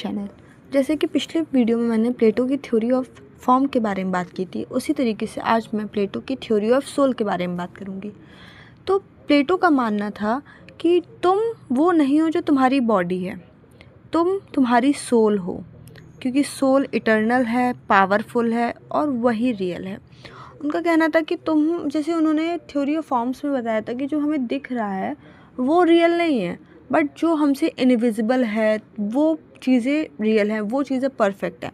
Channel. जैसे कि पिछले वीडियो में मैंने प्लेटो की थ्योरी ऑफ फॉर्म के बारे में बात की थी, उसी तरीके से आज मैं प्लेटो की थ्योरी ऑफ सोल के बारे में बात करूँगी। तो प्लेटो का मानना था कि तुम वो नहीं हो जो तुम्हारी बॉडी है, तुम तुम्हारी सोल हो, क्योंकि सोल इटर्नल है, पावरफुल है और वही रियल है। उनका कहना था कि तुम, जैसे उन्होंने थ्योरी ऑफ फॉर्म्स में बताया था कि जो हमें दिख रहा है वो रियल नहीं है, बट जो हमसे इनविजिबल है वो चीज़ें रियल हैं, वो चीज़ें परफेक्ट हैं।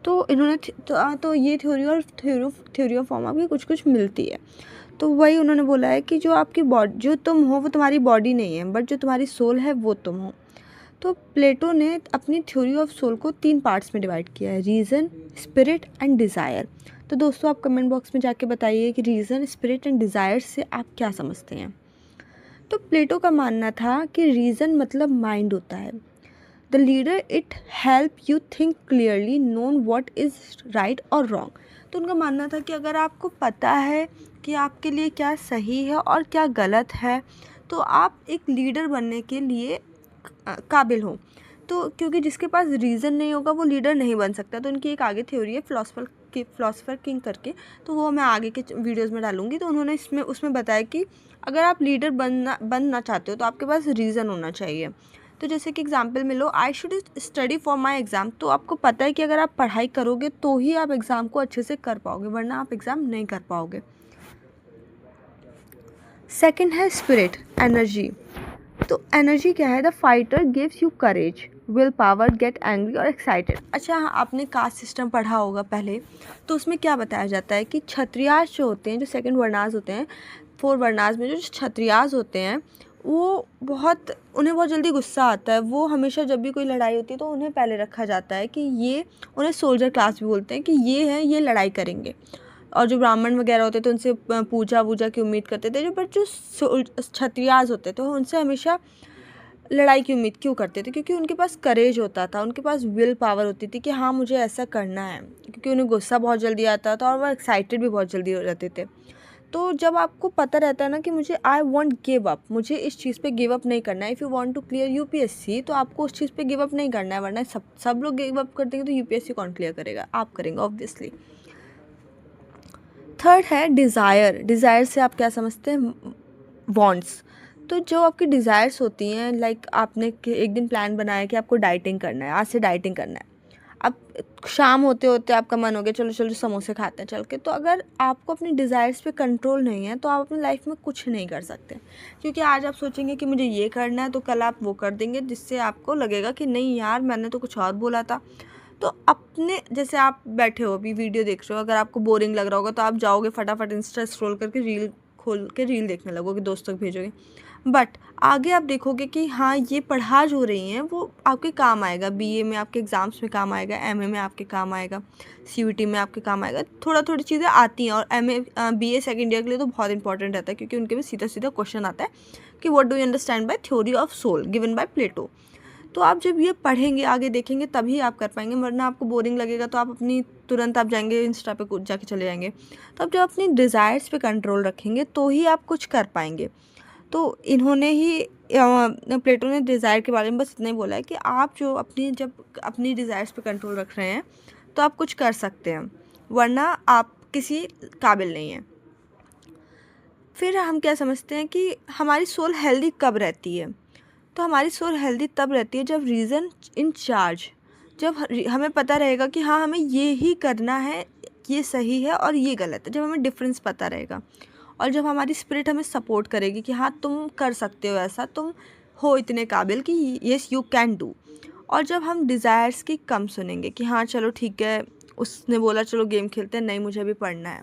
तो इन्होंने तो ये थ्योरी ऑफ फॉर्म आपकी कुछ कुछ मिलती है। तो वही उन्होंने बोला है कि जो आपकी बॉडी, जो तुम हो वो तुम्हारी बॉडी नहीं है, बट जो तुम्हारी सोल है वो तुम हो। तो प्लेटो ने अपनी थ्योरी ऑफ सोल को 3 पार्ट्स में डिवाइड किया है, रीज़न, स्पिरिट एंड डिज़ायर। तो दोस्तों आप कमेंट बॉक्स में जाके बताइए कि रीज़न, स्पिरिट एंड डिज़ायर से आप क्या समझते हैं। तो प्लेटो का मानना था कि रीज़न मतलब माइंड होता है, the leader, it help you think clearly, known what is right और रॉन्ग। तो उनका मानना था कि अगर आपको पता है कि आपके लिए क्या सही है और क्या गलत है, तो आप एक लीडर बनने के लिए काबिल हो। तो क्योंकि जिसके पास रीज़न नहीं होगा वो लीडर नहीं बन सकता। तो उनकी एक आगे थ्योरी है फ़िलासफ़र किंग करके, तो वो मैं आगे के वीडियोज़ में डालूँगी। तो उन्होंने उसमें बताया कि अगर आप लीडर बनना चाहते हो तो आपके पास रीज़न होना चाहिए। तो जैसे कि एग्जांपल में लो, I should study for my exam. तो आपको पता है कि अगर आप पढ़ाई करोगे तो ही आप एग्ज़ाम को अच्छे से कर पाओगे, वरना आप एग्ज़ाम नहीं कर पाओगे। सेकंड है स्पिरिट, एनर्जी। तो एनर्जी क्या है? The fighter gives you courage, will power, get angry और एक्साइटेड। अच्छा, आपने कास्ट सिस्टम पढ़ा होगा पहले, तो उसमें क्या बताया जाता है कि क्षत्रियास जो होते हैं, जो सेकंड वर्णास होते हैं, 4 वर्णास में जो क्षत्रियास होते हैं, वो उन्हें बहुत जल्दी गुस्सा आता है। वो हमेशा जब भी कोई लड़ाई होती है तो उन्हें पहले रखा जाता है कि ये, उन्हें सोल्जर क्लास भी बोलते हैं, कि ये लड़ाई करेंगे। और जो ब्राह्मण वगैरह होते थे उनसे पूजा वूजा की उम्मीद करते थे, बट जो क्षत्रियास होते थे उनसे हमेशा लड़ाई की उम्मीद क्यों करते थे? क्योंकि उनके पास करेज होता था, उनके पास विल पावर होती थी कि हाँ मुझे ऐसा करना है, क्योंकि उन्हें गुस्सा बहुत जल्दी आता था और वह एक्साइटेड भी बहुत जल्दी हो जाते थे। तो जब आपको पता रहता है ना कि मुझे आई वॉन्ट गिव अप, मुझे इस चीज़ पे गिव अप नहीं करना है, if you want to clear UPSC, तो आपको उस चीज़ पे गिव अप नहीं करना है, वरना सब लोग गिव अप कर देंगे तो यूपीएससी कौन क्लियर करेगा? आप करेंगे ऑब्वियसली। थर्ड है डिज़ायर। डिज़ायर से आप क्या समझते हैं? वांट्स। तो जो आपकी डिज़ायर्स होती हैं, लाइक आपने एक दिन प्लान बनाया कि आपको डाइटिंग करना है, आज से डाइटिंग करना है। अब शाम होते होते आपका मन हो गया चलो चलो समोसे खाते हैं चल के। तो अगर आपको अपनी डिज़ायर्स पे कंट्रोल नहीं है तो आप अपनी लाइफ में कुछ नहीं कर सकते, क्योंकि आज आप सोचेंगे कि मुझे ये करना है तो कल आप वो कर देंगे, जिससे आपको लगेगा कि नहीं यार मैंने तो कुछ और बोला था। तो अपने, जैसे आप बैठे हो अभी वीडियो देख रहे हो, अगर आपको बोरिंग लग रहा होगा तो आप जाओगे फटाफट इंस्टा स्क्रॉल करके रील खोल के रील देखने लगोगे, दोस्तों को भेजोगे। बट आगे आप देखोगे कि हाँ ये पढ़ा जो रही हैं वो आपके काम आएगा, बीए में आपके एग्ज़ाम्स में काम आएगा, एमए में आपके काम आएगा, सीयूटी में आपके काम आएगा। थोड़ी चीज़ें आती हैं, और एमए बीए सेकंड ईयर के लिए तो बहुत इंपॉर्टेंट रहता है, क्योंकि उनके में सीधा सीधा क्वेश्चन आता है कि what do you understand by theory of soul given by Plato. तो आप जब ये पढ़ेंगे, आगे देखेंगे, तभी आप कर पाएंगे, वरना आपको बोरिंग लगेगा तो आप तुरंत आप जाएंगे इंस्टा पे कूद जाके चले जाएंगे। तो आप जब अपनी डिज़ायर्स पे कंट्रोल रखेंगे तो ही आप कुछ कर पाएंगे। तो इन्होंने ही प्लेटो ने डिज़ायर के बारे में बस इतना ही बोला है कि आप जब अपनी डिज़ायर्स पे कंट्रोल रख रहे हैं तो आप कुछ कर सकते हैं, वरना आप किसी काबिल नहीं हैं। फिर हम क्या समझते हैं कि हमारी सोल हेल्दी कब रहती है? तो हमारी सोल हेल्दी तब रहती है जब रीज़न इन चार्ज, जब हमें पता रहेगा कि हाँ हमें ये ही करना है, ये सही है और ये गलत है, जब हमें डिफरेंस पता रहेगा। और जब हमारी स्पिरिट हमें सपोर्ट करेगी कि हाँ तुम कर सकते हो ऐसा, तुम हो इतने काबिल कि येस यू कैन डू। और जब हम डिज़ायर्स की कम सुनेंगे कि हाँ चलो ठीक है, उसने बोला चलो गेम खेलते हैं, नहीं मुझे अभी पढ़ना है।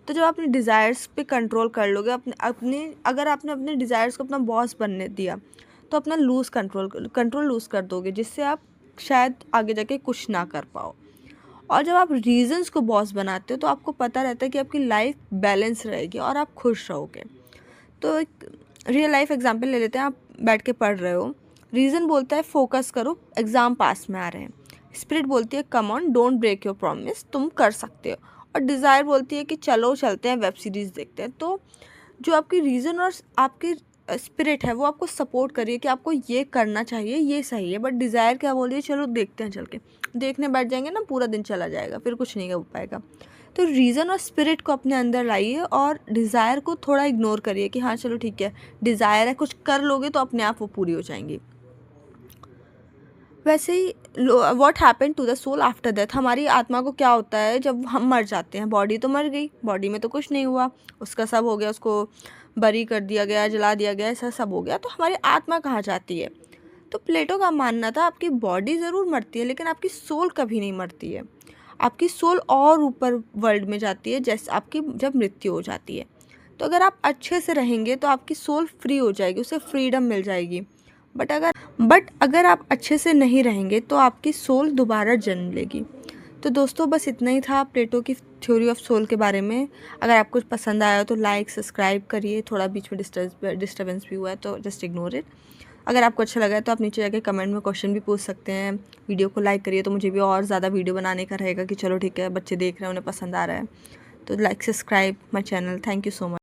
तो जब अपने डिज़ायर्स पे कंट्रोल कर लोगे, अगर आपने अपने डिज़ायर्स को अपना बॉस बनने दिया तो अपना कंट्रोल लूज़ कर दोगे, जिससे आप शायद आगे जाके कुछ ना कर पाओ। और जब आप रीजंस को बॉस बनाते हो तो आपको पता रहता है कि आपकी लाइफ बैलेंस रहेगी और आप खुश रहोगे। तो एक रियल लाइफ एग्जांपल ले लेते हैं। आप बैठ के पढ़ रहे हो, रीज़न बोलता है फोकस करो, एग्ज़ाम पास में आ रहे हैं। स्पिरिट बोलती है come on, don't break your promise, तुम कर सकते हो। और डिज़ायर बोलती है कि चलो चलते हैं वेब सीरीज़ देखते हैं। तो जो आपकी रीज़न और आपकी स्पिरिट है वो आपको सपोर्ट कर रही है कि आपको ये करना चाहिए, ये सही है, बट डिज़ायर क्या बोल रही है, चलो देखते हैं, चल के देखने बैठ जाएंगे ना, पूरा दिन चला जाएगा, फिर कुछ नहीं हो पाएगा। तो रीज़न और स्पिरिट को अपने अंदर लाइए और डिज़ायर को थोड़ा इग्नोर करिए कि हाँ चलो ठीक है, डिज़ायर है, कुछ कर लोगे तो अपने आप वो पूरी हो जाएंगी। वैसे ही what happen to the soul after death, हमारी आत्मा को क्या होता है जब हम मर जाते हैं। बॉडी तो मर गई, बॉडी में तो कुछ नहीं हुआ, उसका सब हो गया, उसको बरी कर दिया गया, जला दिया गया, ऐसा सब हो गया, तो हमारी आत्मा कहाँ जाती है। तो प्लेटो का मानना था आपकी बॉडी ज़रूर मरती है लेकिन आपकी सोल कभी नहीं मरती है। आपकी सोल और ऊपर वर्ल्ड में जाती है जैसे आपकी जब मृत्यु हो जाती है। तो अगर आप अच्छे से रहेंगे तो आपकी सोल फ्री हो जाएगी, उसे फ्रीडम मिल जाएगी। बट अगर आप अच्छे से नहीं रहेंगे तो आपकी सोल दोबारा जन्म लेगी। तो दोस्तों बस इतना ही था प्लेटो की थ्योरी ऑफ सोल के बारे में। अगर आपको पसंद आया तो लाइक सब्सक्राइब करिए, थोड़ा बीच में डिस्टर्बेंस भी हुआ है तो जस्ट इग्नोर इट। अगर आपको अच्छा लगा है तो आप नीचे जाके कमेंट में क्वेश्चन भी पूछ सकते हैं। वीडियो को लाइक करिए तो मुझे भी और ज़्यादा वीडियो बनाने का रहेगा कि चलो ठीक है, बच्चे देख रहे हैं, उन्हें पसंद आ रहा है। तो like subscribe my channel. Thank you so much.